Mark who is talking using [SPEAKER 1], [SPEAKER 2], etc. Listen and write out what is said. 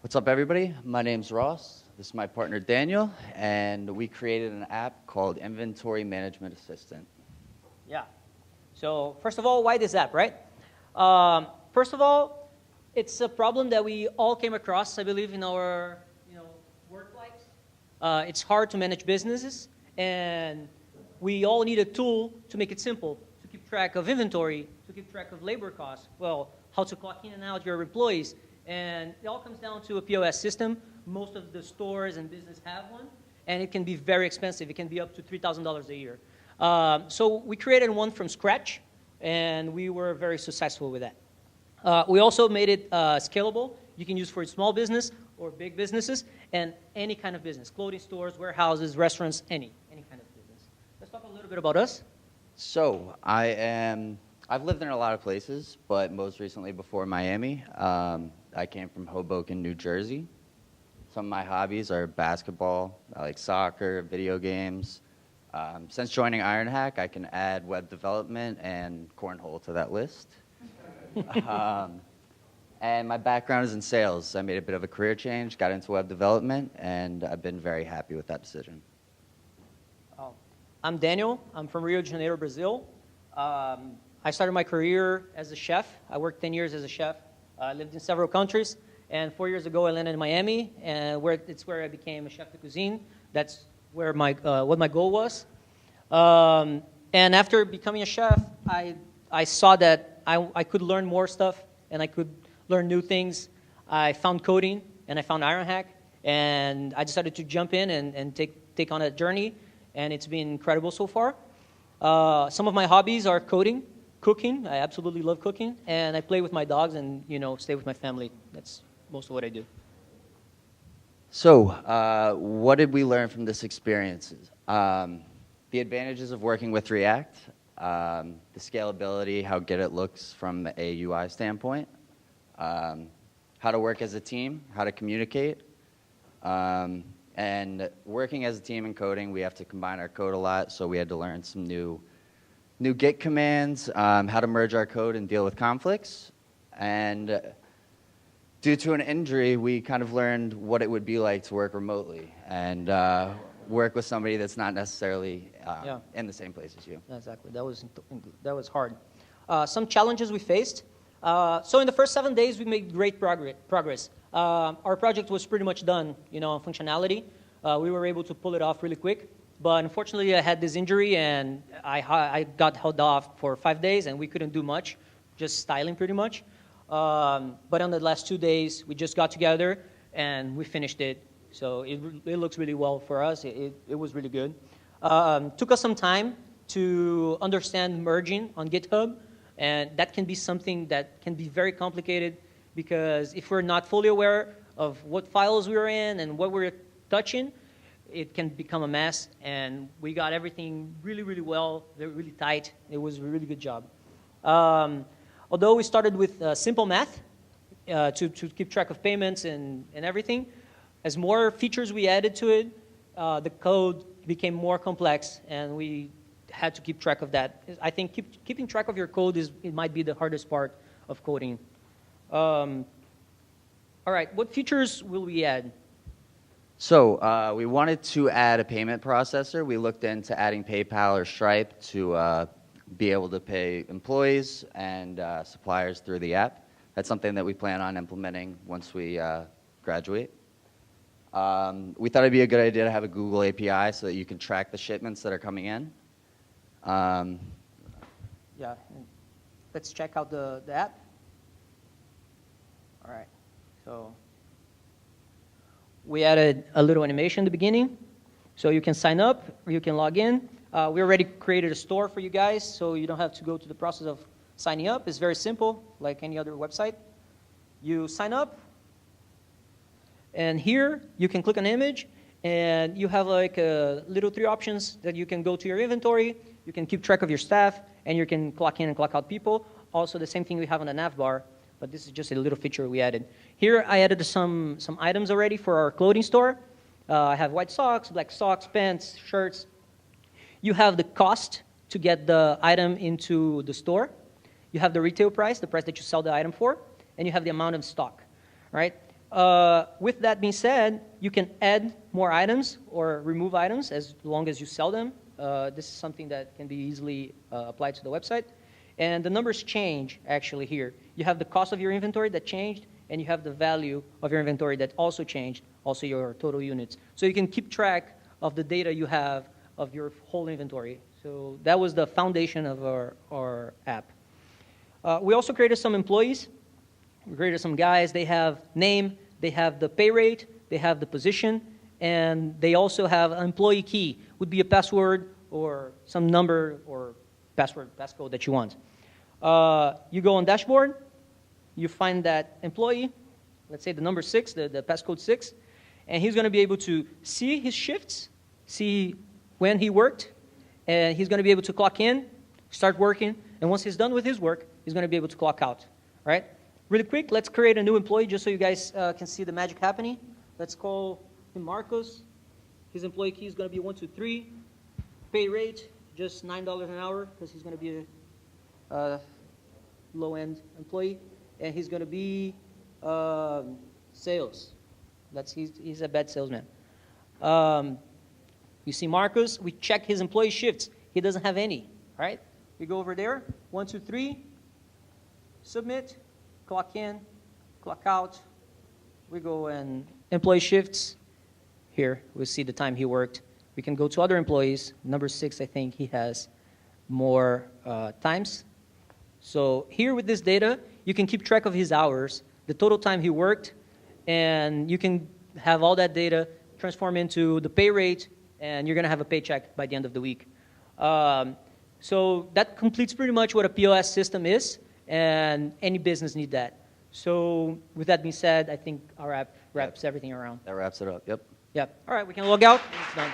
[SPEAKER 1] What's up, everybody? My name's Ross. This is my partner, Daniel, and we created an app called Inventory Management Assistant.
[SPEAKER 2] Yeah. So first of all, why this app, right? First of all, it's a problem that we all came across, I believe, in our work lives. It's hard to manage businesses, and we all need a tool to make it simple, to keep track of inventory, to keep track of labor costs, well, how to clock in and out your employees. And it all comes down to a POS system. Most of the stores and business have one, and it can be very expensive. It can be up to $3,000 a year. So we created one from scratch, and we were very successful with that. We also made it scalable. You can use for a small business or big businesses, and any kind of business, clothing stores, warehouses, restaurants, any kind of business. Let's talk a little bit about us.
[SPEAKER 1] So I've lived in a lot of places, but most recently before Miami, I came from Hoboken, New Jersey. Some of my hobbies are basketball, I like soccer, video games. Since joining Ironhack, I can add web development and cornhole to that list. And my background is in sales. I made a bit of a career change, got into web development, and I've been very happy with that decision.
[SPEAKER 2] I'm Daniel. I'm from Rio de Janeiro, Brazil. I started my career as a chef. I worked 10 years as a chef. I lived in several countries, and 4 years ago I landed in Miami, and it's where I became a chef de cuisine. That's where what my goal was. And after becoming a chef, I saw that I could learn more stuff, and I could learn new things. I found coding, and I found Ironhack, and I decided to jump in and take on a journey, and it's been incredible so far. Some of my hobbies are coding, cooking. I absolutely love cooking, and I play with my dogs and stay with my family. That's most of what I do.
[SPEAKER 1] So what did we learn from this experience? The advantages of working with React, the scalability, how good it looks from a UI standpoint, how to work as a team, how to communicate. And working as a team in coding, we have to combine our code a lot, so we had to learn some new Git commands, how to merge our code and deal with conflicts. And due to an injury, we kind of learned what it would be like to work remotely and work with somebody that's not necessarily in the same place as you.
[SPEAKER 2] Exactly. That was hard. Some challenges we faced. So in the first 7 days, we made great progress. Our project was pretty much done, on functionality. We were able to pull it off really quick. But unfortunately, I had this injury, and I got held off for 5 days, and we couldn't do much, just styling pretty much. But on the last 2 days, we just got together, and we finished it. So it looks really well for us. It was really good. Took us some time to understand merging on GitHub, and that can be something that can be very complicated, because if we're not fully aware of what files we're in and what we're touching, it can become a mess, and we got everything really, really well, really tight. It was a really good job. Although we started with simple math to keep track of payments and everything, as more features we added to it, the code became more complex, and we had to keep track of that. I think keeping track of your code it might be the hardest part of coding. All right, what features will we add?
[SPEAKER 1] So we wanted to add a payment processor. We looked into adding PayPal or Stripe to be able to pay employees and suppliers through the app. That's something that we plan on implementing once we graduate. We thought it'd be a good idea to have a Google API so that you can track the shipments that are coming in.
[SPEAKER 2] Yeah, let's check out the app. All right, so we added a little animation in the beginning, so you can sign up, or you can log in. We already created a store for you guys, so you don't have to go to the process of signing up. It's very simple, like any other website. You sign up, and here you can click an image, and you have like little 3 options that you can go to your inventory, you can keep track of your staff, and you can clock in and clock out people. Also the same thing we have on the nav bar, but this is just a little feature we added. Here I added some items already for our clothing store. I have white socks, black socks, pants, shirts. You have the cost to get the item into the store. You have the retail price, the price that you sell the item for, and you have the amount of stock, right? With that being said, you can add more items or remove items as long as you sell them. This is something that can be easily applied to the website. And the numbers change, actually, here. You have the cost of your inventory that changed, and you have the value of your inventory that also changed, also your total units. So you can keep track of the data you have of your whole inventory. So that was the foundation of our app. We also created some employees. We created some guys. They have name, they have the pay rate, they have the position, and they also have an employee key. Would be a password or some number or passcode that you want. You go on dashboard, you find that employee, let's say the number 6, the passcode 6, and he's going to be able to see his shifts, see when he worked, and he's going to be able to clock in, start working, and once he's done with his work, he's going to be able to clock out. All right? Really quick, let's create a new employee just so you guys can see the magic happening. Let's call him Marcos. His employee key is going to be 123. Pay rate, just $9 an hour because he's going to be a low-end employee. And he's going to be sales. He's a bad salesman. You see Marcos, we check his employee shifts. He doesn't have any, right? We go over there, 1, 2, 3, submit, clock in, clock out. We go and employee shifts. Here, we see the time he worked. We can go to other employees. Number 6, I think he has more times. So here with this data, you can keep track of his hours, the total time he worked, and you can have all that data transform into the pay rate, and you're going to have a paycheck by the end of the week. So that completes pretty much what a POS system is, and any business need that. So with that being said, I think our app wraps everything around.
[SPEAKER 1] That wraps it up, yep.
[SPEAKER 2] Yep. All right, we can log out. It's done.